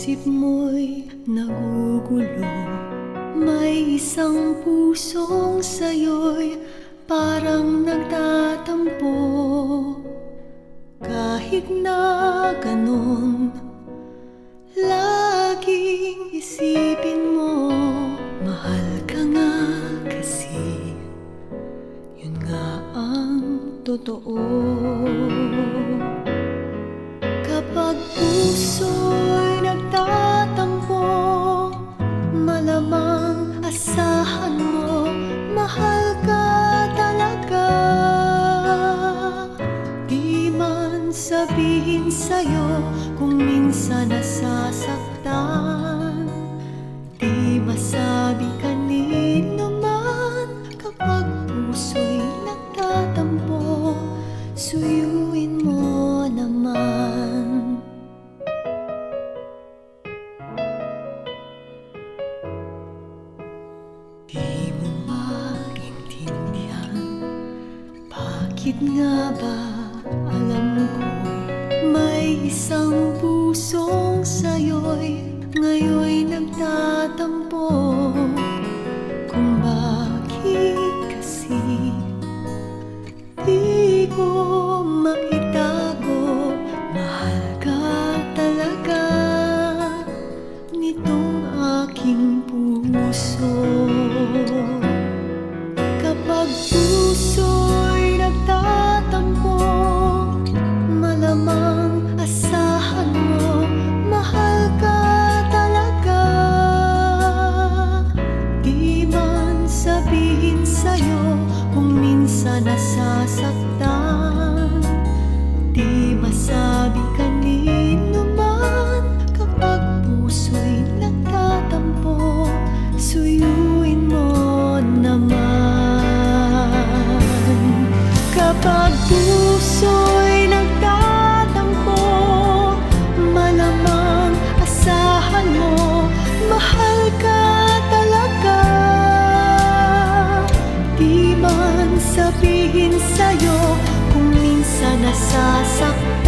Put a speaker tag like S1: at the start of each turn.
S1: Isip mo'y nagugulo, may isang pusong sa'yo'y parang nagtatampo. Kahit na ganon, laging isipin mo, mahal ka nga kasi, yun nga ang totoo. Kapag puso'y nagtatampo, malamang asahan mo, mahal ka talaga. Di man sabihin sa'yo kung minsan nasasaktan, di masabi kanino man. Kapag puso'y nagtatampo, suyuin mo naman. Di mo maintindihan, bakit nga ba alam ko'y may isang pusong sa'yo'y ngayon'y nagtatampo. Kung bakit kasi di ko maitago, mahal ka talaga nitong aking puso. Kapag puso'y nagtatampo, malamang asahan mo, mahal ka talaga. Di man sabihin sa'yo kung minsan nasasaktan, di masabi kanino man. Kapag puso'y nagtatampo, suyuin mo naman. Kapag puso'y nagtatampo, malamang asahan mo, mahal ka talaga. Di man sabihin sa'yo kung minsan nasasaktan,